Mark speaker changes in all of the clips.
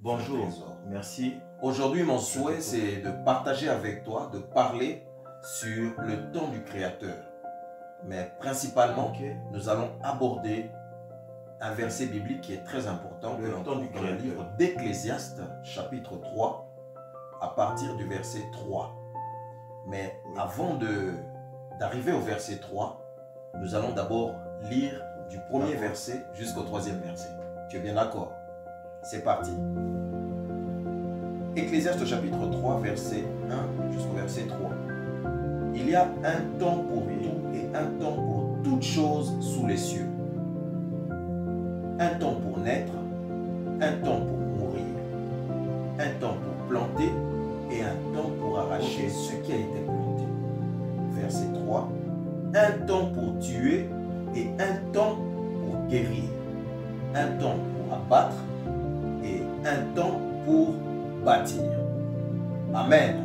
Speaker 1: Bonjour, merci. Aujourd'hui, mon souhait, c'est de partager avec toi, de parler sur le temps du Créateur. Mais principalement, nous allons aborder un verset biblique qui est très important, le temps du Créateur, le livre d'Ecclésiaste, chapitre 3, à partir du verset 3. Mais avant d'arriver au verset 3, nous allons d'abord lire du premier verset jusqu'au troisième verset. Tu es bien d'accord? C'est parti. Ecclésiaste chapitre 3, verset 1 jusqu'au verset 3. Il y a un temps pour tout et un temps pour toutes choses sous les cieux. Un temps pour naître, un temps pour mourir, un temps pour planter et un temps pour arracher ce qui a été planté. Verset 3. Un temps pour tuer et un temps pour guérir. Un temps pour abattre et un temps pour bâtir. Amen.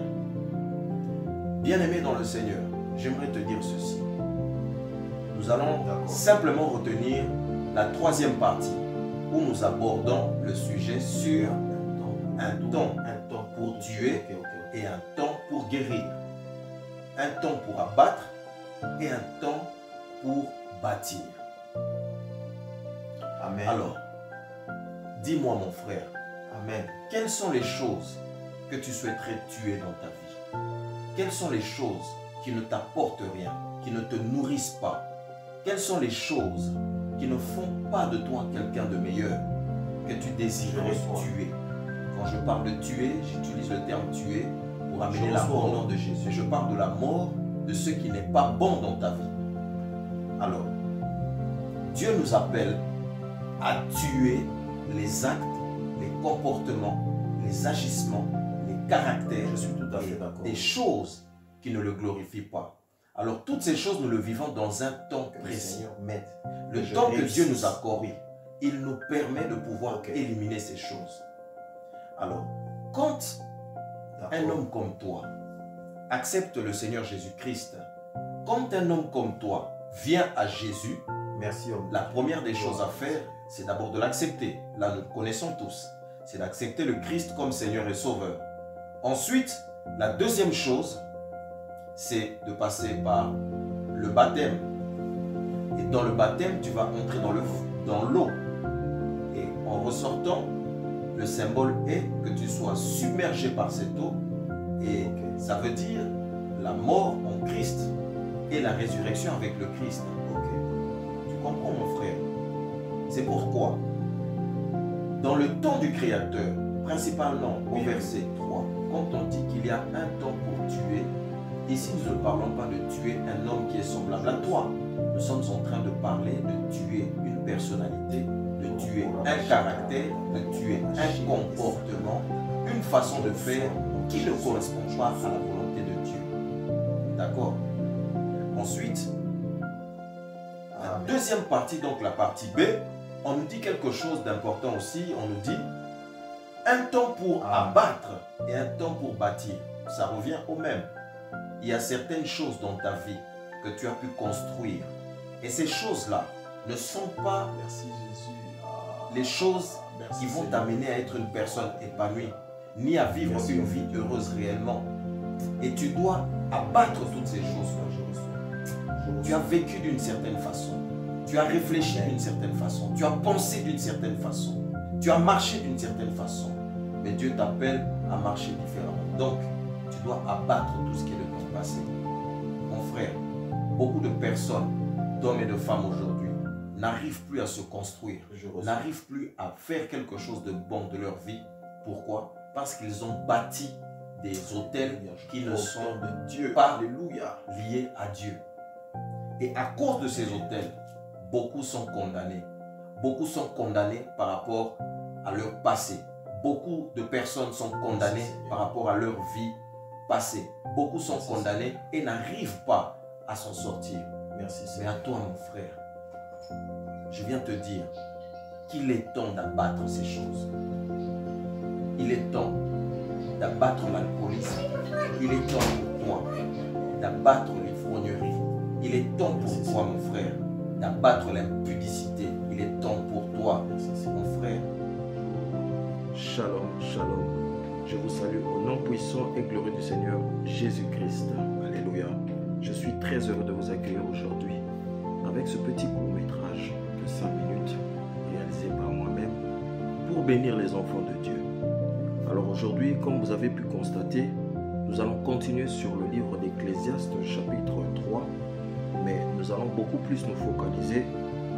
Speaker 1: Bien-aimé dans le Seigneur, j'aimerais te dire ceci. Nous allons simplement retenir la troisième partie où nous abordons le sujet sur un temps pour tuer et un temps pour guérir. Un temps pour abattre et un temps pour bâtir. Amen. Alors, dis-moi mon frère, amen, quelles sont les choses que tu souhaiterais tuer dans ta vie? Quelles sont les choses qui ne t'apportent rien, qui ne te nourrissent pas? Quelles sont les choses qui ne font pas de toi quelqu'un de meilleur, que tu désirerais tuer? Quand je parle de tuer, j'utilise le terme tuer pour amener la mort au nom de Jésus. Je parle de la mort de ce qui n'est pas bon dans ta vie. Alors, Dieu nous appelle à tuer les actes, les comportements, les agissements, les caractères, je suis tout à fait d'accord, des choses qui ne le glorifient pas. Alors toutes ces choses, nous le vivons dans un temps précis. Le temps que Dieu nous accorde, il nous permet de pouvoir éliminer ces choses. Alors, quand un homme comme toi accepte le Seigneur Jésus-Christ, quand un homme comme toi vient à Jésus, la première des choses à faire, c'est d'abord de l'accepter. Là, nous le connaissons tous. C'est d'accepter le Christ comme Seigneur et Sauveur. Ensuite, la deuxième chose, c'est de passer par le baptême. Et dans le baptême, tu vas entrer dans l'eau. Et en ressortant, le symbole est que tu sois submergé par cette eau. Et ça veut dire la mort en Christ et la résurrection avec le Christ. Tu comprends, mon frère? C'est pourquoi, dans le temps du Créateur, principalement au verset 3, quand on dit qu'il y a un temps pour tuer, ici nous ne parlons pas de tuer un homme qui est semblable à toi. Nous sommes en train de parler de tuer une personnalité, de tuer un caractère, de tuer un comportement, une façon de faire qui ne correspond pas à la volonté de Dieu. D'accord? Ensuite, la deuxième partie, donc la partie B, on nous dit quelque chose d'important aussi. On nous dit un temps pour abattre et un temps pour bâtir. Ça revient au même. Il y a certaines choses dans ta vie que tu as pu construire. Et ces choses-là ne sont pas les choses qui vont t'amener à être une personne épanouie, ni à vivre une vie heureuse réellement. Et tu dois abattre toutes ces choses-là. Tu as vécu d'une certaine façon. Tu as réfléchi d'une certaine façon. Tu as pensé d'une certaine façon. Tu as marché d'une certaine façon, mais Dieu t'appelle à marcher différemment. Donc, tu dois abattre tout ce qui est de ton passé. Mon frère, beaucoup de personnes, d'hommes et de femmes aujourd'hui, n'arrivent plus à se construire, n'arrivent plus à faire quelque chose de bon de leur vie. Pourquoi? Parce qu'ils ont bâti des autels qui ne sont de Dieu, pas liés à Dieu. Et à cause de ces autels, beaucoup sont condamnés. Beaucoup sont condamnés par rapport à leur passé. Beaucoup de personnes sont condamnées par rapport à leur vie passée. Beaucoup sont condamnés et n'arrivent pas à s'en sortir.
Speaker 2: Merci.
Speaker 1: Mais à toi, mon frère, je viens te dire qu'il est temps d'abattre ces choses. Il est temps d'abattre l'alcoolisme. Il est temps pour toi d'abattre l'ivrognerie. Il est temps pour toi, mon frère, d'abattre l'impudicité. Il est temps pour toi, mon frère.
Speaker 2: Shalom, shalom. Je vous salue au nom puissant et glorieux du Seigneur Jésus-Christ. Alléluia. Je suis très heureux de vous accueillir aujourd'hui avec ce petit court-métrage de 5 minutes réalisé par moi-même pour bénir les enfants de Dieu. Alors aujourd'hui, comme vous avez pu constater, nous allons continuer sur le livre d'Ecclésiaste chapitre 3, mais nous allons beaucoup plus nous focaliser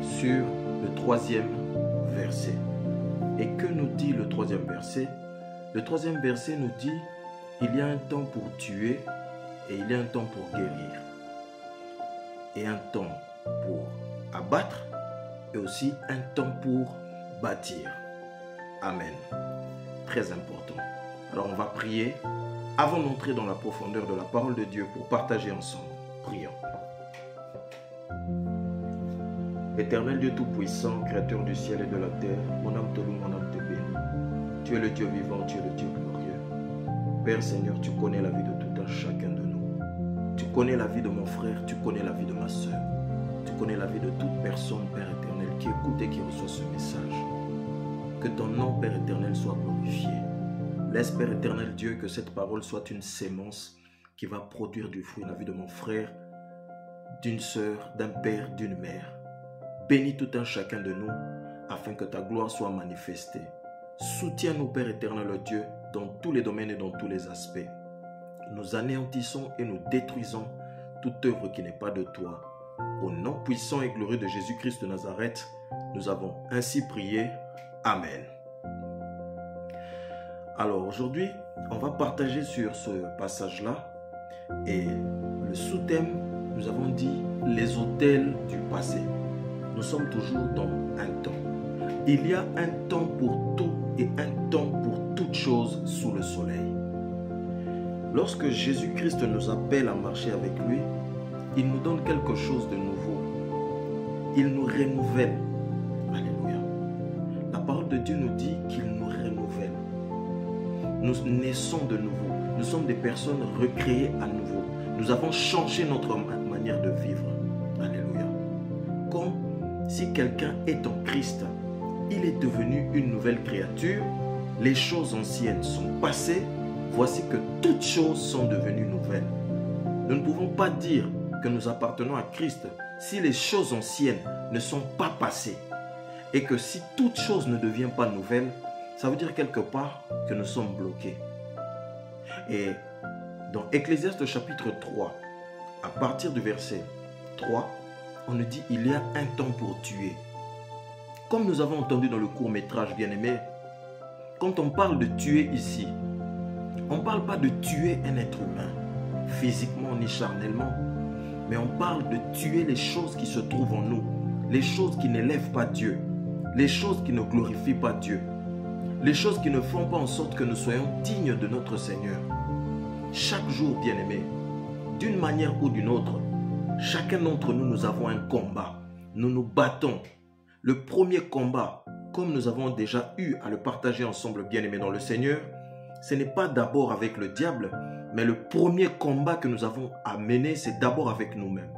Speaker 2: sur le 3e verset. Et que nous dit le 3e verset? Le 3e verset nous dit: il y a un temps pour tuer et il y a un temps pour guérir. Et un temps pour abattre et aussi un temps pour bâtir. Amen. Très important. Alors on va prier avant d'entrer dans la profondeur de la parole de Dieu pour partager ensemble. Prions. Éternel Dieu Tout-Puissant, Créateur du ciel et de la terre, mon âme te loue, mon âme te bénit. Tu es le Dieu vivant, tu es le Dieu glorieux. Père Seigneur, tu connais la vie de tout un chacun de nous. Tu connais la vie de mon frère, tu connais la vie de ma soeur. Tu connais la vie de toute personne, Père éternel, qui écoute et qui reçoit ce message. Que ton nom, Père éternel, soit glorifié. Laisse, Père éternel Dieu, que cette parole soit une sémence qui va produire du fruit dans la vie de mon frère, d'une sœur, d'un père, d'une mère. Bénis tout un chacun de nous, afin que ta gloire soit manifestée. Soutiens-nous, Père éternel Dieu, dans tous les domaines et dans tous les aspects. Nous anéantissons et nous détruisons toute œuvre qui n'est pas de toi. Au nom puissant et glorieux de Jésus-Christ de Nazareth, nous avons ainsi prié. Amen. Alors aujourd'hui, on va partager sur ce passage-là. Et le sous-thème, nous avons dit les autels du passé. Nous sommes toujours dans un temps. Il y a un temps pour tout et un temps pour toute chose sous le soleil. Lorsque Jésus-Christ nous appelle à marcher avec lui, il nous donne quelque chose de nouveau. Il nous renouvelle. Alléluia. La parole de Dieu nous dit qu'il nous renouvelle. Nous naissons de nouveau. Nous sommes des personnes recréées à nouveau. Nous avons changé notre manière de vivre. Alléluia. Comme si quelqu'un est en Christ, il est devenu une nouvelle créature. Les choses anciennes sont passées. Voici que toutes choses sont devenues nouvelles. Nous ne pouvons pas dire que nous appartenons à Christ si les choses anciennes ne sont pas passées. Et que si toute chose ne devient pas nouvelle, ça veut dire quelque part que nous sommes bloqués. Et dans Ecclésiaste chapitre 3, à partir du verset 3, on nous dit il y a un temps pour tuer. Comme nous avons entendu dans le court-métrage bien-aimé, quand on parle de tuer ici, on ne parle pas de tuer un être humain, physiquement ni charnellement, mais on parle de tuer les choses qui se trouvent en nous, les choses qui n'élèvent pas Dieu, les choses qui ne glorifient pas Dieu, les choses qui ne font pas en sorte que nous soyons dignes de notre Seigneur. Chaque jour, bien-aimé, d'une manière ou d'une autre, chacun d'entre nous, nous avons un combat. Nous nous battons. Le premier combat, comme nous avons déjà eu à le partager ensemble, bien-aimé dans le Seigneur, ce n'est pas d'abord avec le diable, mais le premier combat que nous avons à mener, c'est d'abord avec nous-mêmes.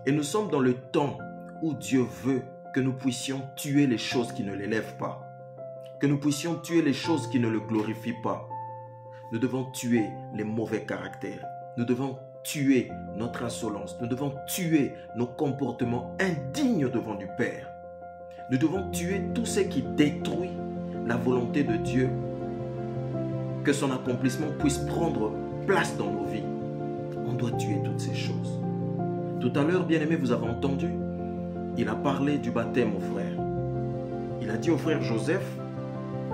Speaker 2: Et nous sommes dans le temps où Dieu veut que nous puissions tuer les choses qui ne l'élèvent pas, que nous puissions tuer les choses qui ne le glorifient pas. Nous devons tuer les mauvais caractères. Nous devons tuer notre insolence. Nous devons tuer nos comportements indignes devant du Père. Nous devons tuer tout ce qui détruit la volonté de Dieu, que son accomplissement puisse prendre place dans nos vies, on doit tuer toutes ces choses. Tout à l'heure, bien-aimé, vous avez entendu, il a parlé du baptême aux frères. Il a dit au frère Joseph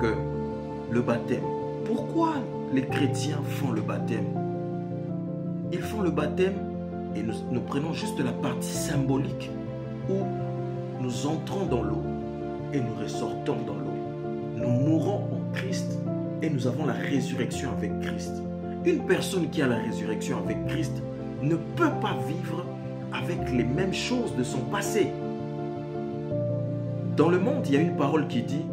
Speaker 2: que le baptême, pourquoi les chrétiens font le baptême? Ils font le baptême et nous prenons juste la partie symbolique où nous entrons dans l'eau et nous ressortons dans l'eau. Nous mourons en Christ et nous avons la résurrection avec Christ. Une personne qui a la résurrection avec Christ ne peut pas vivre avec les mêmes choses de son passé. Dans le monde, il y a une parole qui dit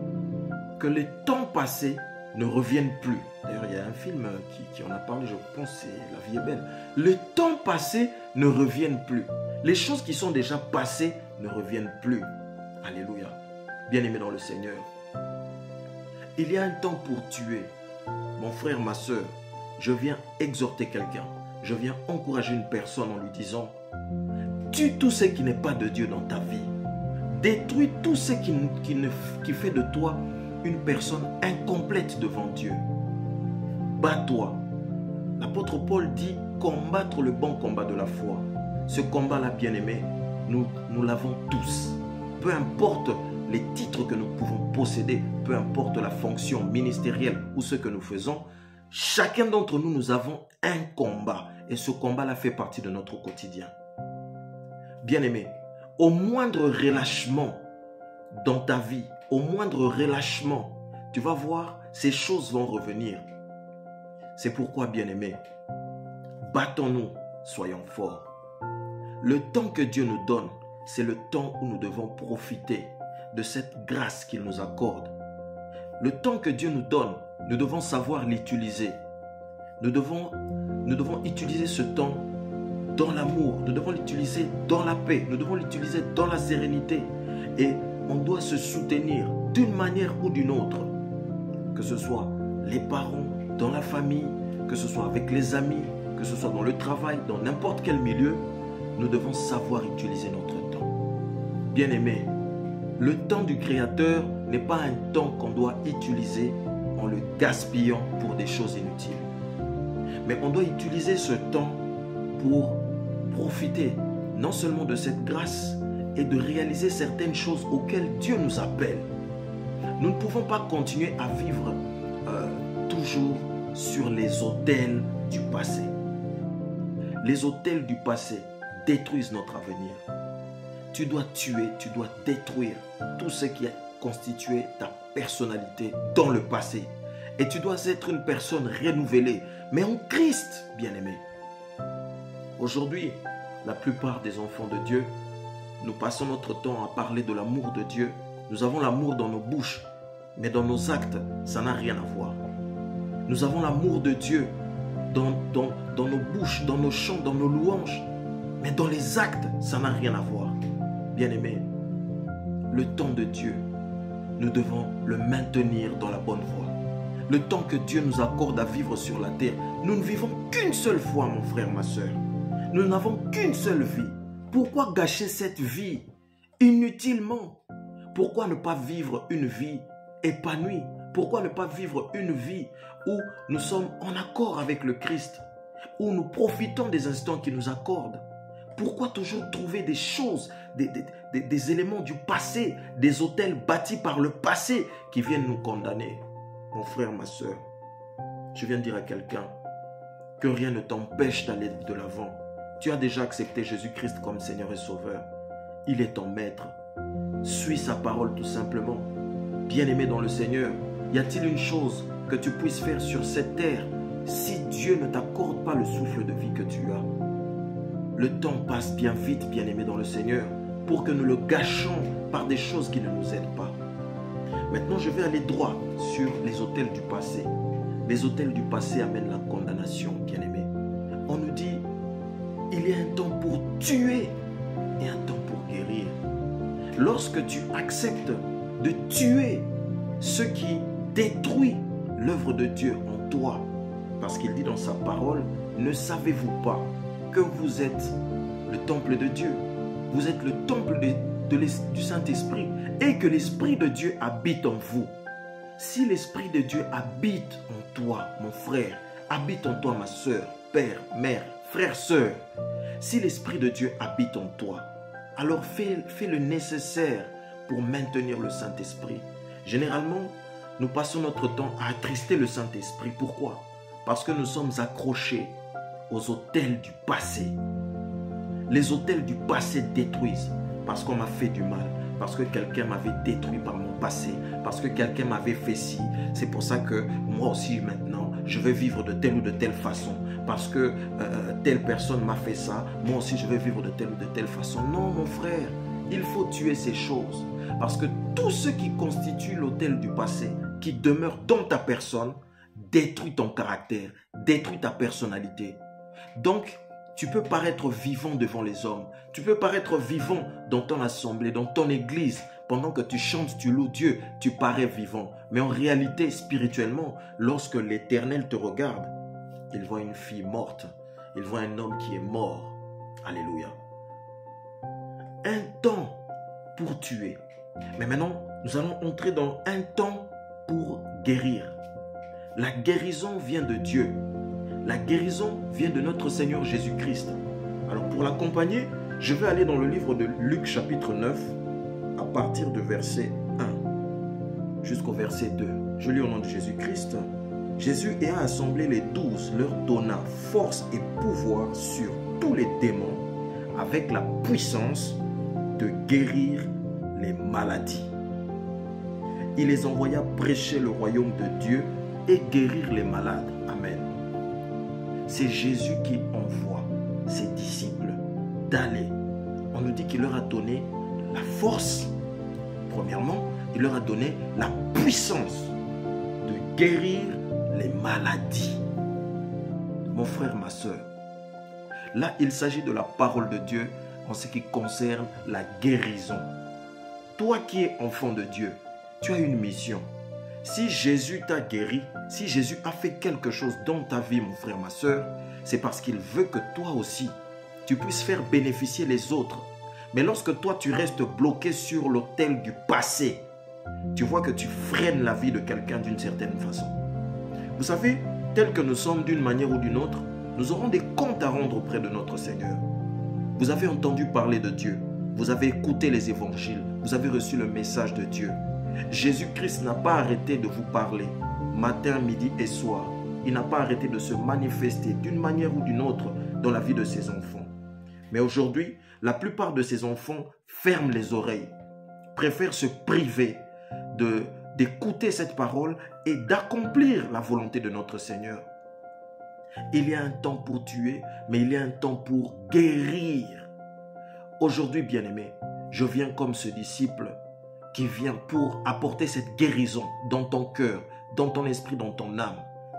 Speaker 2: que les temps passés ne reviennent plus. D'ailleurs, il y a un film qui en a parlé, je pense, c'est La vie est belle. Les temps passés ne reviennent plus. Les choses qui sont déjà passées ne reviennent plus. Alléluia. Bien-aimé dans le Seigneur. Il y a un temps pour tuer. Mon frère, ma soeur, je viens exhorter quelqu'un. Je viens encourager une personne en lui disant: tue tout ce qui n'est pas de Dieu dans ta vie. Détruis tout ce qui fait de toi une personne incomplète devant Dieu. Bats-toi. L'apôtre Paul dit combattre le bon combat de la foi. Ce combat-là, bien-aimé, nous l'avons tous. Peu importe les titres que nous pouvons posséder, peu importe la fonction ministérielle ou ce que nous faisons, chacun d'entre nous, nous avons un combat. Et ce combat-là fait partie de notre quotidien. Bien-aimé, au moindre relâchement dans ta vie, au moindre relâchement, tu vas voir, ces choses vont revenir. C'est pourquoi, bien-aimé, battons-nous, soyons forts. Le temps que Dieu nous donne, c'est le temps où nous devons profiter de cette grâce qu'il nous accorde. Le temps que Dieu nous donne, nous devons savoir l'utiliser. Nous devons utiliser ce temps dans l'amour, nous devons l'utiliser dans la paix, nous devons l'utiliser dans la sérénité. Et on doit se soutenir d'une manière ou d'une autre. Que ce soit les parents, dans la famille, que ce soit avec les amis, que ce soit dans le travail, dans n'importe quel milieu, nous devons savoir utiliser notre temps. Bien-aimé, le temps du Créateur n'est pas un temps qu'on doit utiliser en le gaspillant pour des choses inutiles. Mais on doit utiliser ce temps pour profiter non seulement de cette grâce et de réaliser certaines choses auxquelles Dieu nous appelle. Nous ne pouvons pas continuer à vivre toujours sur les autels du passé. Les autels du passé détruisent notre avenir. Tu dois tuer, tu dois détruire tout ce qui a constitué ta personnalité dans le passé. Et tu dois être une personne renouvelée, mais en Christ, bien-aimé. Aujourd'hui, la plupart des enfants de Dieu, nous passons notre temps à parler de l'amour de Dieu. Nous avons l'amour dans nos bouches, mais dans nos actes, ça n'a rien à voir. Nous avons l'amour de Dieu dans nos bouches, dans nos chants, dans nos louanges, mais dans les actes, ça n'a rien à voir. Bien-aimé, le temps de Dieu, nous devons le maintenir dans la bonne voie. Le temps que Dieu nous accorde à vivre sur la terre, nous ne vivons qu'une seule fois, mon frère, ma soeur. Nous n'avons qu'une seule vie. Pourquoi gâcher cette vie inutilement? Pourquoi ne pas vivre une vie épanouie? Pourquoi ne pas vivre une vie où nous sommes en accord avec le Christ, où nous profitons des instants qu'il nous accorde? Pourquoi toujours trouver des choses, des éléments du passé, des autels bâtis par le passé qui viennent nous condamner? Mon frère, ma soeur, je viens de dire à quelqu'un que rien ne t'empêche d'aller de l'avant. Tu as déjà accepté Jésus-Christ comme Seigneur et Sauveur. Il est ton maître. Suis sa parole tout simplement. Bien-aimé dans le Seigneur, y a-t-il une chose que tu puisses faire sur cette terre si Dieu ne t'accorde pas le souffle de vie que tu as? Le temps passe bien vite, bien-aimé dans le Seigneur, pour que nous le gâchons par des choses qui ne nous aident pas. Maintenant, je vais aller droit sur les autels du passé. Les autels du passé amènent la condamnation, bien-aimé. On nous dit, il y a un temps pour tuer et un temps pour guérir. Lorsque tu acceptes de tuer ce qui détruit l'œuvre de Dieu en toi, parce qu'il dit dans sa parole, ne savez-vous pas que vous êtes le temple de Dieu? Vous êtes le temple du Saint-Esprit et que l'Esprit de Dieu habite en vous. Si l'Esprit de Dieu habite en toi, mon frère, habite en toi, ma soeur, père, mère, frère, sœur, si l'Esprit de Dieu habite en toi, alors fais le nécessaire pour maintenir le Saint-Esprit. Généralement, nous passons notre temps à attrister le Saint-Esprit. Pourquoi? Parce que nous sommes accrochés aux autels du passé. Les autels du passé détruisent parce qu'on m'a fait du mal, parce que quelqu'un m'avait détruit par mon passé, parce que quelqu'un m'avait fait ci. C'est pour ça que moi aussi maintenant, je vais vivre de telle ou de telle façon. Parce que telle personne m'a fait ça, moi aussi je vais vivre de telle ou de telle façon. Non, mon frère, il faut tuer ces choses. Parce que tout ce qui constitue l'autel du passé, qui demeure dans ta personne, détruit ton caractère, détruit ta personnalité. Donc, tu peux paraître vivant devant les hommes. Tu peux paraître vivant dans ton assemblée, dans ton église. Pendant que tu chantes, tu loues Dieu, tu parais vivant. Mais en réalité, spirituellement, lorsque l'Éternel te regarde, il voit une fille morte. Il voit un homme qui est mort. Alléluia. Un temps pour tuer. Mais maintenant, nous allons entrer dans un temps pour guérir. La guérison vient de Dieu. La guérison vient de notre Seigneur Jésus-Christ. Alors pour l'accompagner, je vais aller dans le livre de Luc chapitre 9 à partir de verset 1 jusqu'au verset 2. Je lis au nom de Jésus-Christ. Jésus ayant assemblé les 12 leur donna force et pouvoir sur tous les démons avec la puissance de guérir les maladies. Il les envoya prêcher le royaume de Dieu et guérir les malades. Amen. C'est Jésus qui envoie ses disciples d'aller. On nous dit qu'il leur a donné la force. Premièrement, il leur a donné la puissance de guérir les maladies. Mon frère, ma soeur, là, il s'agit de la parole de Dieu en ce qui concerne la guérison. Toi qui es enfant de Dieu, tu as une mission. Si Jésus t'a guéri, si Jésus a fait quelque chose dans ta vie, mon frère, ma soeur, c'est parce qu'il veut que toi aussi, tu puisses faire bénéficier les autres. Mais lorsque toi, tu restes bloqué sur l'autel du passé, tu vois que tu freines la vie de quelqu'un d'une certaine façon. Vous savez, tel que nous sommes d'une manière ou d'une autre, nous aurons des comptes à rendre auprès de notre Seigneur. Vous avez entendu parler de Dieu, vous avez écouté les évangiles, vous avez reçu le message de Dieu. Jésus-Christ n'a pas arrêté de vous parler, matin, midi et soir. Il n'a pas arrêté de se manifester d'une manière ou d'une autre dans la vie de ses enfants. Mais aujourd'hui, la plupart de ses enfants ferment les oreilles, préfèrent se priver d'écouter cette parole et d'accomplir la volonté de notre Seigneur. Il y a un temps pour tuer, mais il y a un temps pour guérir. Aujourd'hui, bien-aimé, je viens comme ce disciple qui vient pour apporter cette guérison dans ton cœur, dans ton esprit, dans ton âme.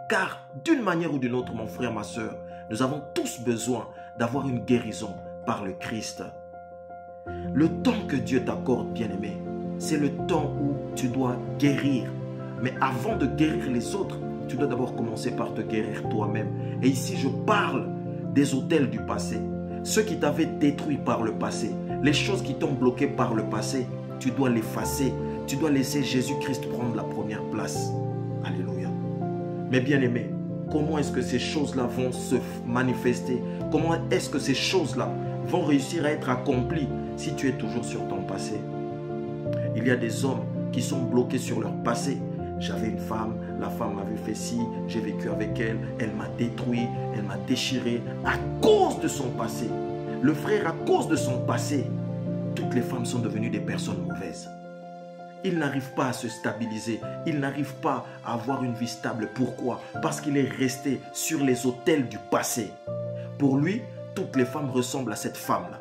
Speaker 2: Car d'une manière ou d'une autre, mon frère, ma soeur, nous avons tous besoin d'avoir une guérison par le Christ. Le temps que Dieu t'accorde, bien-aimé, c'est le temps où tu dois guérir. Mais avant de guérir les autres, tu dois d'abord commencer par te guérir toi-même. Et ici, je parle des autels du passé. Ceux qui t'avaient détruit par le passé, les choses qui t'ont bloqué par le passé, tu dois l'effacer. Tu dois laisser Jésus-Christ prendre la première place. Alléluia. Mais bien-aimé, comment est-ce que ces choses-là vont se manifester? Comment est-ce que ces choses-là vont réussir à être accomplies si tu es toujours sur ton passé? Il y a des hommes qui sont bloqués sur leur passé. J'avais une femme, la femme m'avait fait ci, j'ai vécu avec elle, elle m'a détruit, elle m'a déchiré à cause de son passé. Le frère, à cause de son passé, toutes les femmes sont devenues des personnes mauvaises. Il n'arrive pas à se stabiliser, il n'arrive pas à avoir une vie stable. Pourquoi? Parce qu'il est resté sur les autels du passé. Pour lui, toutes les femmes ressemblent à cette femme-là.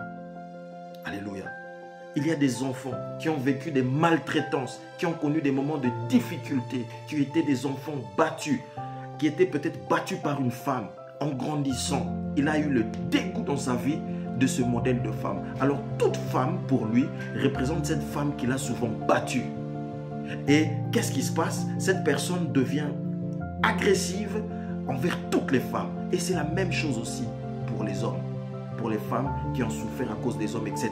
Speaker 2: Alléluia. Il y a des enfants qui ont vécu des maltraitances, qui ont connu des moments de difficulté, qui étaient des enfants battus, qui étaient peut-être battus par une femme. En grandissant, il a eu le dégoût dans sa vie de ce modèle de femme. Alors toute femme, pour lui, représente cette femme qu'il a souvent battue. Et qu'est-ce qui se passe? Cette personne devient agressive envers toutes les femmes. Et c'est la même chose aussi pour les hommes, pour les femmes qui ont souffert à cause des hommes, etc.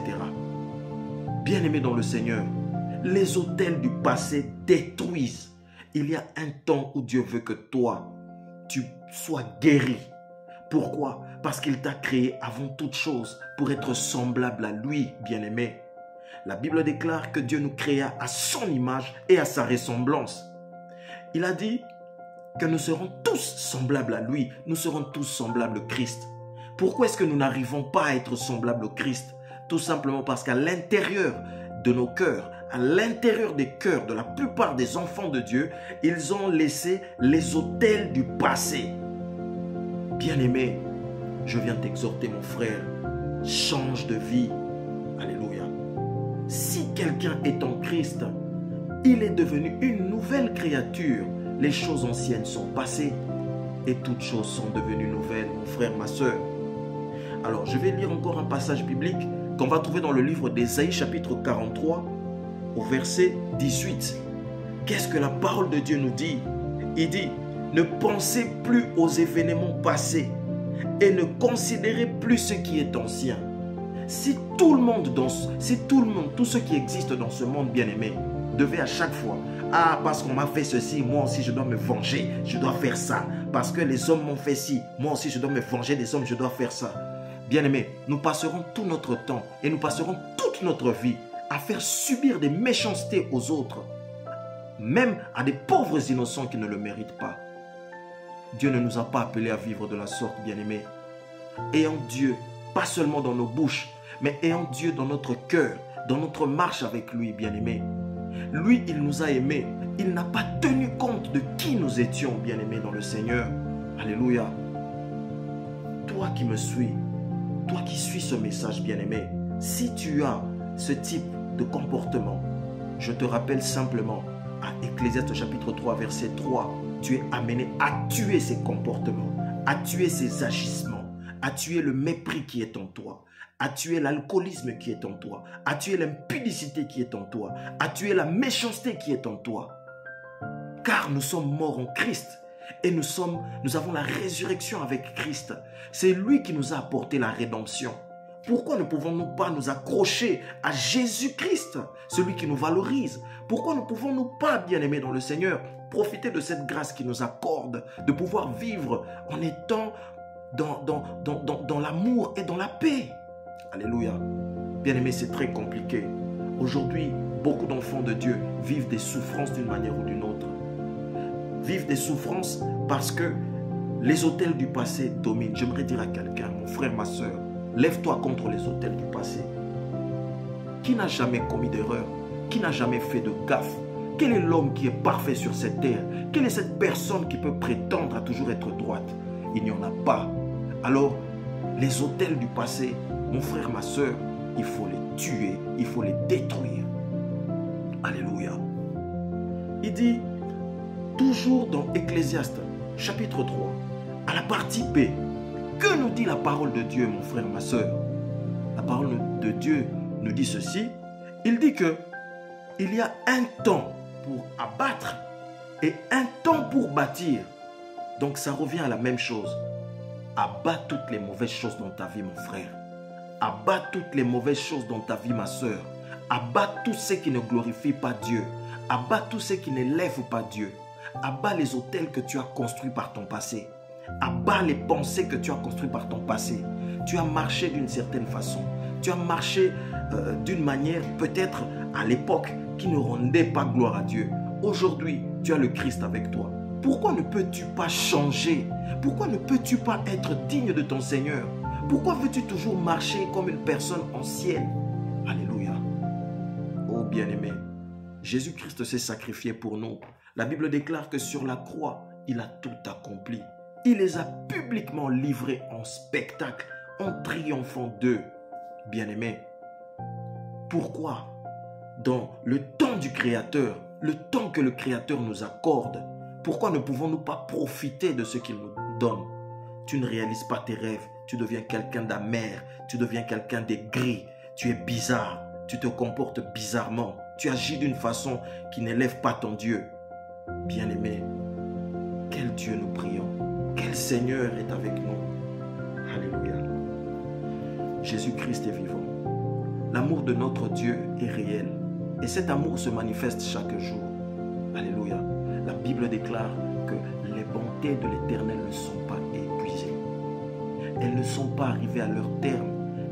Speaker 2: Bien-aimés dans le Seigneur, les autels du passé détruisent. Il y a un temps où Dieu veut que toi, tu sois guéri. Pourquoi? Parce qu'il t'a créé avant toute chose pour être semblable à lui, bien-aimé. La Bible déclare que Dieu nous créa à son image et à sa ressemblance. Il a dit que nous serons tous semblables à lui, nous serons tous semblables au Christ. Pourquoi est-ce que nous n'arrivons pas à être semblables au Christ? Tout simplement parce qu'à l'intérieur de nos cœurs, à l'intérieur des cœurs de la plupart des enfants de Dieu, ils ont laissé les autels du passé. Bien-aimé, je viens t'exhorter mon frère, change de vie. Alléluia. Si quelqu'un est en Christ, il est devenu une nouvelle créature. Les choses anciennes sont passées et toutes choses sont devenues nouvelles, mon frère, ma soeur. Alors, je vais lire encore un passage biblique qu'on va trouver dans le livre d'Ésaïe, chapitre 43, au verset 18. Qu'est-ce que la parole de Dieu nous dit? Il dit, ne pensez plus aux événements passés et ne considérez plus ce qui est ancien. Si tout le monde, tout ce qui existe dans ce monde bien-aimé, devait à chaque fois, parce qu'on m'a fait ceci, moi aussi je dois me venger, je dois faire ça. Parce que les hommes m'ont fait ci, moi aussi je dois me venger des hommes, je dois faire ça. Bien-aimés, nous passerons tout notre temps et nous passerons toute notre vie à faire subir des méchancetés aux autres, même à des pauvres innocents qui ne le méritent pas. Dieu ne nous a pas appelés à vivre de la sorte, bien-aimés. Ayant Dieu, pas seulement dans nos bouches, mais ayant Dieu dans notre cœur, dans notre marche avec lui, bien-aimés. Lui, il nous a aimés. Il n'a pas tenu compte de qui nous étions, bien-aimés dans le Seigneur. Alléluia. Toi qui me suis, toi qui suis ce message, bien-aimé, si tu as ce type de comportement, je te rappelle simplement à Ecclésiaste chapitre 3, verset 3, tu es amené à tuer ces comportements, à tuer ces agissements, à tuer le mépris qui est en toi, à tuer l'alcoolisme qui est en toi, à tuer l'impudicité qui est en toi, à tuer la méchanceté qui est en toi. Car nous sommes morts en Christ et nous avons la résurrection avec Christ. C'est lui qui nous a apporté la rédemption. Pourquoi ne pouvons-nous pas nous accrocher à Jésus-Christ, celui qui nous valorise? Pourquoi ne pouvons-nous pas, bien-aimés dans le Seigneur, profiter de cette grâce qu'il nous accorde, de pouvoir vivre en étant dans l'amour et dans la paix? Alléluia. Bien-aimés, c'est très compliqué. Aujourd'hui, beaucoup d'enfants de Dieu vivent des souffrances d'une manière ou d'une autre. Vivent des souffrances parce que les autels du passé dominent. J'aimerais dire à quelqu'un, mon frère, ma soeur, lève-toi contre les autels du passé. Qui n'a jamais commis d'erreur? Qui n'a jamais fait de gaffe? Quel est l'homme qui est parfait sur cette terre? Quelle est cette personne qui peut prétendre à toujours être droite? Il n'y en a pas. Alors, les autels du passé, mon frère, ma soeur, il faut les tuer, il faut les détruire. Alléluia. Il dit, toujours dans Ecclésiaste, chapitre 3, à la partie B, que nous dit la parole de Dieu, mon frère, ma soeur? La parole de Dieu nous dit ceci. Il dit que il y a un temps pour abattre et un temps pour bâtir. Donc ça revient à la même chose. Abat toutes les mauvaises choses dans ta vie, mon frère. Abat toutes les mauvaises choses dans ta vie, ma soeur. Abat tout ce qui ne glorifie pas Dieu. Abat tout ce qui n'élève pas Dieu. Abat les autels que tu as construits par ton passé. Abat les pensées que tu as construites par ton passé. Tu as marché d'une certaine façon. Tu as marché d'une manière peut-être à l'époque qui ne rendait pas gloire à Dieu. Aujourd'hui, tu as le Christ avec toi. Pourquoi ne peux-tu pas changer? Pourquoi ne peux-tu pas être digne de ton Seigneur? Pourquoi veux-tu toujours marcher comme une personne ancienne? Alléluia. Oh bien-aimé, Jésus-Christ s'est sacrifié pour nous. La Bible déclare que sur la croix, il a tout accompli. Il les a publiquement livrés en spectacle, en triomphant d'eux. Bien-aimé, pourquoi dans le temps du Créateur, le temps que le Créateur nous accorde, pourquoi ne pouvons-nous pas profiter de ce qu'il nous donne? Tu ne réalises pas tes rêves, tu deviens quelqu'un d'amer, tu deviens quelqu'un d'aigri, tu es bizarre, tu te comportes bizarrement, tu agis d'une façon qui n'élève pas ton Dieu. Bien-aimé, quel Dieu nous prions, quel Seigneur est avec nous. Alléluia. Jésus-Christ est vivant. L'amour de notre Dieu est réel et cet amour se manifeste chaque jour. Alléluia. La Bible déclare que les bontés de l'Éternel ne sont pas épuisées. Elles ne sont pas arrivées à leur terme,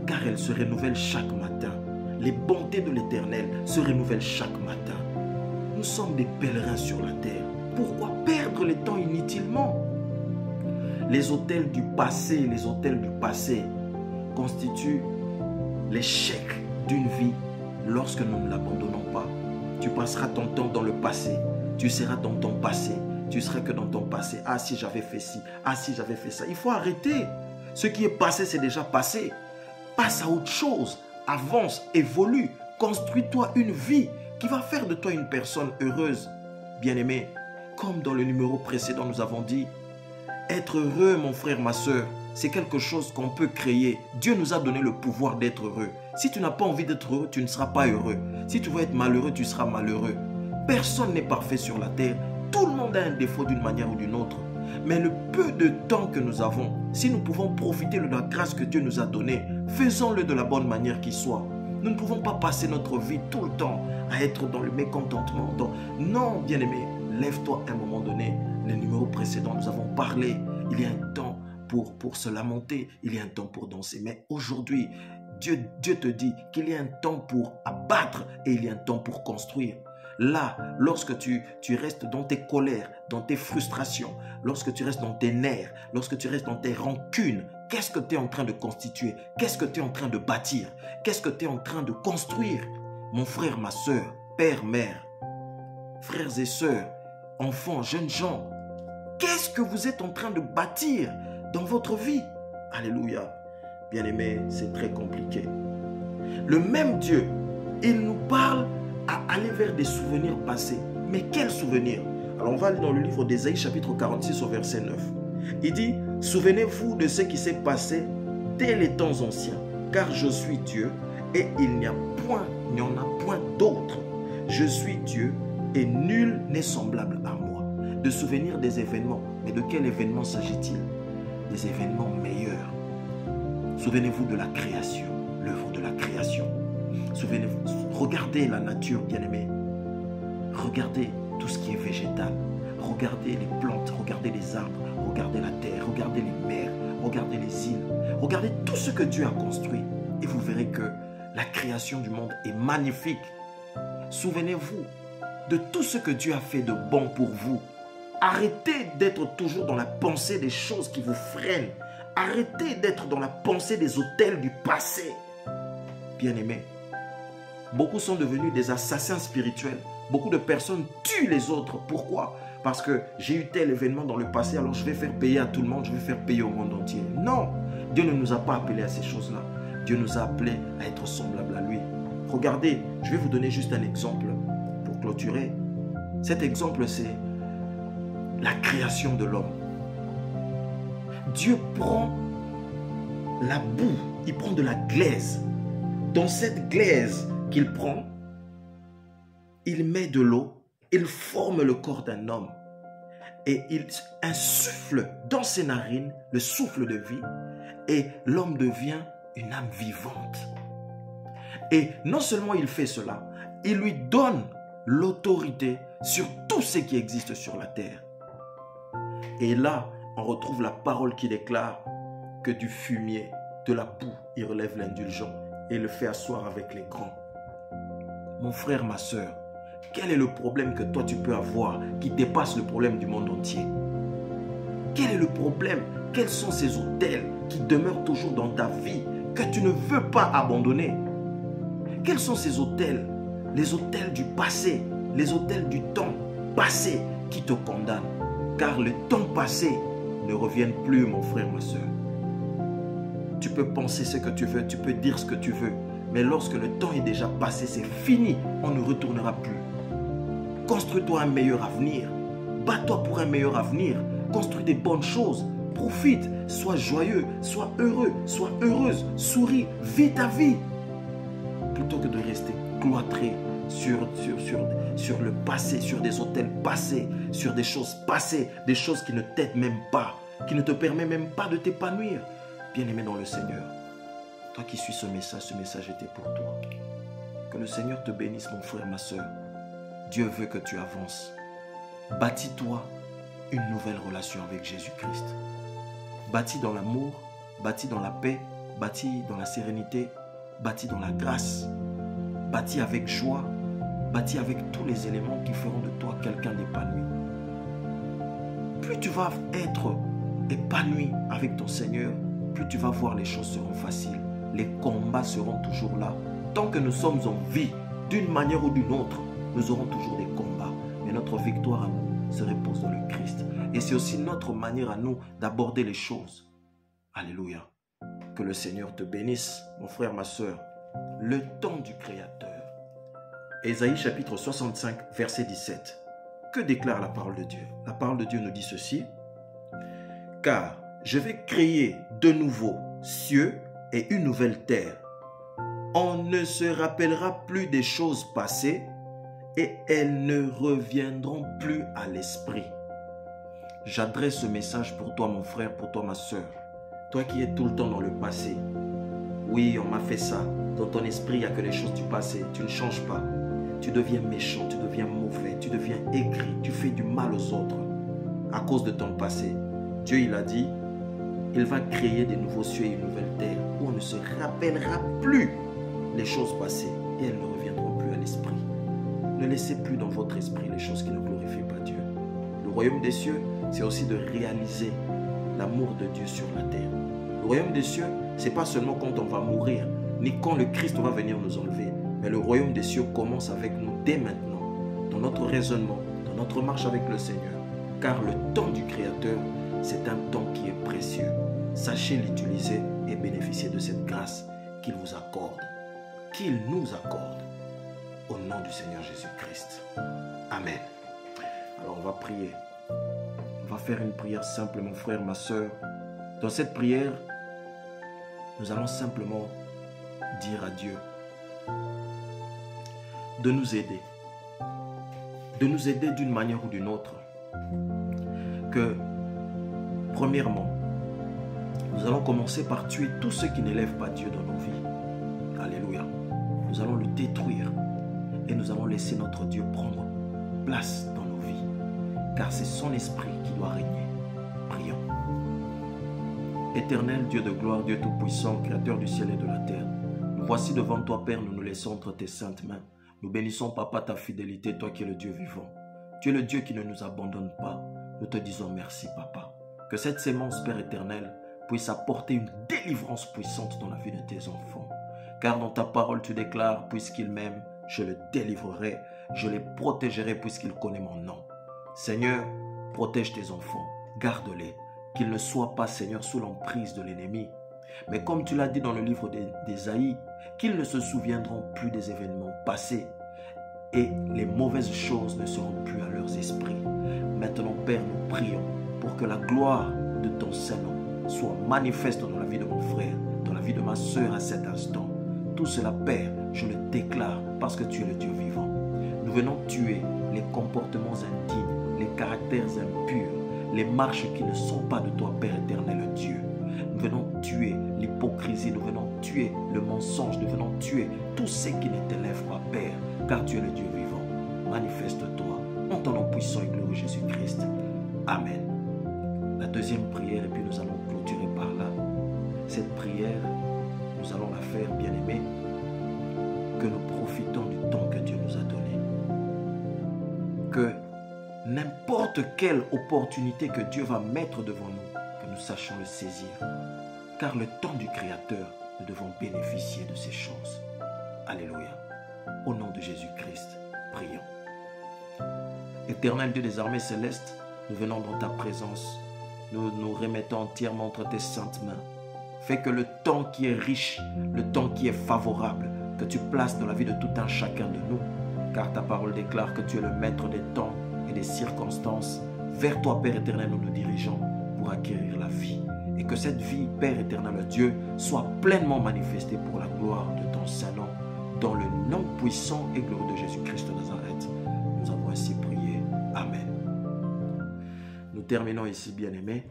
Speaker 2: car elles se renouvellent chaque matin. Les bontés de l'Éternel se renouvellent chaque matin. Nous sommes des pèlerins sur la terre. Pourquoi perdre le temps inutilement? Les autels du passé, constituent l'échec d'une vie lorsque nous ne l'abandonnons pas. Tu passeras ton temps dans le passé. Tu seras dans ton passé. Tu seras que dans ton passé. Ah, si j'avais fait ci. Ah, si j'avais fait ça. Il faut arrêter. Ce qui est passé, c'est déjà passé. Passe à autre chose. Avance, évolue. Construis-toi une vie qui va faire de toi une personne heureuse. Bien-aimé, comme dans le numéro précédent, nous avons dit, être heureux, mon frère, ma soeur, c'est quelque chose qu'on peut créer. Dieu nous a donné le pouvoir d'être heureux. Si tu n'as pas envie d'être heureux, tu ne seras pas heureux. Si tu veux être malheureux, tu seras malheureux. Personne n'est parfait sur la terre. Tout le monde a un défaut d'une manière ou d'une autre. Mais le peu de temps que nous avons, si nous pouvons profiter de la grâce que Dieu nous a donnée, faisons-le de la bonne manière qui soit. Nous ne pouvons pas passer notre vie tout le temps à être dans le mécontentement. Non, bien-aimé, lève-toi à un moment donné. Les numéros précédents, nous avons parlé. Il y a un temps pour se lamenter, il y a un temps pour danser. Mais aujourd'hui, Dieu te dit qu'il y a un temps pour abattre et il y a un temps pour construire. Là, lorsque tu restes dans tes colères, dans tes frustrations, lorsque tu restes dans tes nerfs, lorsque tu restes dans tes rancunes, qu'est-ce que tu es en train de constituer? Qu'est-ce que tu es en train de bâtir? Qu'est-ce que tu es en train de construire? Mon frère, ma soeur, père, mère, frères et sœurs, enfants, jeunes gens, qu'est-ce que vous êtes en train de bâtir dans votre vie? Alléluia. Bien-aimé, c'est très compliqué. Le même Dieu, il nous parle à aller vers des souvenirs passés. Mais quels souvenirs? Alors on va aller dans le livre d'Ésaïe chapitre 46 au verset 9. Il dit, souvenez-vous de ce qui s'est passé dès les temps anciens, car je suis Dieu et il n'y en a point d'autre. Je suis Dieu et nul n'est semblable à moi. De souvenir des événements. Mais de quel événement s'agit-il? Des événements meilleurs. Souvenez-vous de la création, l'œuvre de la création. Souvenez-vous, regardez la nature, bien-aimée. Regardez tout ce qui est végétal. Regardez les plantes, regardez les arbres, regardez la terre, regardez les mers, regardez les îles. Regardez tout ce que Dieu a construit et vous verrez que la création du monde est magnifique. Souvenez-vous de tout ce que Dieu a fait de bon pour vous. Arrêtez d'être toujours dans la pensée des choses qui vous freinent. Arrêtez d'être dans la pensée des autels du passé. Bien-aimés, beaucoup sont devenus des assassins spirituels. Beaucoup de personnes tuent les autres. Pourquoi? Parce que j'ai eu tel événement dans le passé, alors je vais faire payer à tout le monde, je vais faire payer au monde entier. Non, Dieu ne nous a pas appelés à ces choses-là. Dieu nous a appelés à être semblables à lui. Regardez, je vais vous donner juste un exemple pour clôturer. Cet exemple, c'est la création de l'homme. Dieu prend la boue, il prend de la glaise. Dans cette glaise qu'il prend, il met de l'eau, il forme le corps d'un homme et il insuffle dans ses narines le souffle de vie et l'homme devient une âme vivante. Et non seulement il fait cela, il lui donne l'autorité sur tout ce qui existe sur la terre. Et là, on retrouve la parole qui déclare que du fumier, de la boue, il relève l'indulgent et le fait asseoir avec les grands. Mon frère, ma soeur, quel est le problème que toi tu peux avoir qui dépasse le problème du monde entier? Quel est le problème? Quels sont ces autels qui demeurent toujours dans ta vie que tu ne veux pas abandonner? Quels sont ces autels? Les autels du passé, les autels du temps passé qui te condamnent. Car le temps passé ne revient plus, mon frère, ma soeur. Tu peux penser ce que tu veux, tu peux dire ce que tu veux, mais lorsque le temps est déjà passé, c'est fini, on ne retournera plus. Construis-toi un meilleur avenir, bats-toi pour un meilleur avenir, construis des bonnes choses, profite, sois joyeux, sois heureux, sois heureuse, souris, vis ta vie, plutôt que de rester cloîtré sur le passé, sur des autels passés, sur des choses passées, des choses qui ne t'aident même pas, qui ne te permettent même pas de t'épanouir. Bien-aimé dans le Seigneur, toi qui suis ce message était pour toi. Que le Seigneur te bénisse, mon frère, ma soeur. Dieu veut que tu avances. Bâtis-toi une nouvelle relation avec Jésus-Christ. Bâtis dans l'amour, bâtis dans la paix, bâtis dans la sérénité, bâtis dans la grâce, bâtis avec joie, bâtis avec tous les éléments qui feront de toi quelqu'un d'épanoui. Plus tu vas être épanoui avec ton Seigneur, plus tu vas voir les choses seront faciles. Les combats seront toujours là. Tant que nous sommes en vie, d'une manière ou d'une autre, nous aurons toujours des combats. Mais notre victoire à nous se repose dans le Christ. Et c'est aussi notre manière à nous d'aborder les choses. Alléluia. Que le Seigneur te bénisse, mon frère, ma soeur. Le temps du Créateur. Ésaïe chapitre 65, verset 17. Que déclare la parole de Dieu? La parole de Dieu nous dit ceci. Car je vais créer de nouveaux cieux et une nouvelle terre. On ne se rappellera plus des choses passées et elles ne reviendront plus à l'esprit. J'adresse ce message pour toi, mon frère, pour toi, ma soeur. Toi qui es tout le temps dans le passé. Oui, on m'a fait ça. Dans ton esprit, il n'y a que les choses du passé. Tu ne changes pas. Tu deviens méchant, tu deviens mauvais, tu deviens aigri, tu fais du mal aux autres à cause de ton passé. Dieu, il a dit, il va créer des nouveaux cieux et une nouvelle terre où on ne se rappellera plus les choses passées et elles ne reviendront plus à l'esprit. Ne laissez plus dans votre esprit les choses qui ne glorifient pas Dieu. Le royaume des cieux, c'est aussi de réaliser l'amour de Dieu sur la terre. Le royaume des cieux, ce n'est pas seulement quand on va mourir, ni quand le Christ va venir nous enlever. Mais le royaume des cieux commence avec nous dès maintenant, dans notre raisonnement, dans notre marche avec le Seigneur. Car le temps du Créateur, c'est un temps qui est précieux. Sachez l'utiliser et bénéficier de cette grâce qu'il vous accorde, qu'il nous accorde, au nom du Seigneur Jésus-Christ. Amen. Alors on va prier. On va faire une prière simple, mon frère, ma soeur. Dans cette prière, nous allons simplement dire à Dieu de nous aider d'une manière ou d'une autre. Que, premièrement, nous allons commencer par tuer tout ce qui n'élève pas Dieu dans nos vies. Alléluia. Nous allons le détruire et nous allons laisser notre Dieu prendre place dans nos vies. Car c'est son esprit qui doit régner. Prions. Éternel Dieu de gloire, Dieu tout-puissant, Créateur du ciel et de la terre, nous voici devant toi, Père, nous nous laissons entre tes saintes mains. Nous bénissons, Papa, ta fidélité, toi qui es le Dieu vivant. Tu es le Dieu qui ne nous abandonne pas. Nous te disons merci, Papa. Que cette sémence, Père éternel, puisse apporter une délivrance puissante dans la vie de tes enfants. Car dans ta parole, tu déclares, puisqu'il m'aime, je le délivrerai, je les protégerai puisqu'il connaît mon nom. Seigneur, protège tes enfants, garde-les, qu'ils ne soient pas, Seigneur, sous l'emprise de l'ennemi. Mais comme tu l'as dit dans le livre d'Ésaïe, qu'ils ne se souviendront plus des événements passés et les mauvaises choses ne seront plus à leurs esprits. Maintenant, Père, nous prions pour que la gloire de ton Saint-Nom soit manifeste dans la vie de mon frère, dans la vie de ma soeur à cet instant. Tout cela, Père, je le déclare parce que tu es le Dieu vivant. Nous venons tuer les comportements indignes, les caractères impurs, les marches qui ne sont pas de toi, Père éternel Dieu. Nous venons tuer l'hypocrisie, nous venons tuer le mensonge, nous venons tuer tout ce qui ne t'élève pas, Père, car tu es le Dieu vivant. Manifeste-toi en ton nom puissant et glorieux Jésus-Christ. Amen. La deuxième prière, et puis nous allons clôturer par là. Cette prière, nous allons la faire, bien-aimés, que nous profitons du temps que Dieu nous a donné. Que n'importe quelle opportunité que Dieu va mettre devant nous, que nous sachions le saisir. Car le temps du Créateur, nous devons bénéficier de ces choses. Alléluia. Au nom de Jésus-Christ, prions. Éternel Dieu des armées célestes, nous venons dans ta présence. Nous nous remettons entièrement entre tes saintes mains. Fais que le temps qui est riche, le temps qui est favorable, que tu places dans la vie de tout un chacun de nous. Car ta parole déclare que tu es le maître des temps et des circonstances. Vers toi, Père éternel, nous nous dirigeons pour acquérir la vie. Et que cette vie, Père éternel Dieu, soit pleinement manifestée pour la gloire de ton Saint-Nom. Dans le nom puissant et glorieux de Jésus-Christ de Nazareth, nous avons ainsi prié. Amen. Nous terminons ici, bien-aimés.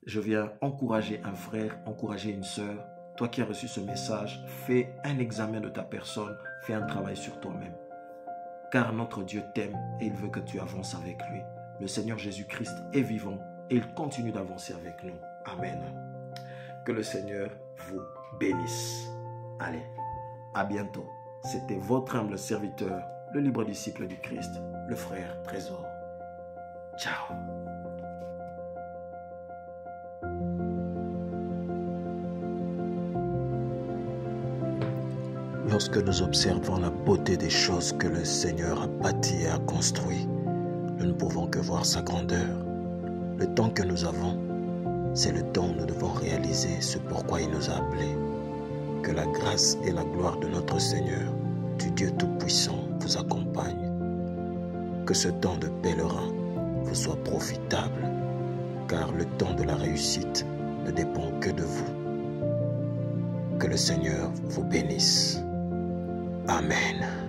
Speaker 2: Je viens encourager un frère, encourager une sœur. Toi qui as reçu ce message, fais un examen de ta personne, fais un travail sur toi-même. Car notre Dieu t'aime et il veut que tu avances avec lui. Le Seigneur Jésus-Christ est vivant et il continue d'avancer avec nous. Amen. Que le Seigneur vous bénisse. Allez, à bientôt. C'était votre humble serviteur, le libre disciple du Christ, le frère Trésor. Ciao. Lorsque nous observons la beauté des choses que le Seigneur a bâties et a construites, nous ne pouvons que voir sa grandeur. Le temps que nous avons, c'est le temps où nous devons réaliser ce pourquoi il nous a appelés. Que la grâce et la gloire de notre Seigneur, du Dieu Tout-Puissant, vous accompagne. Que ce temps de pèlerin vous soit profitable, car le temps de la réussite ne dépend que de vous. Que le Seigneur vous bénisse. Amen.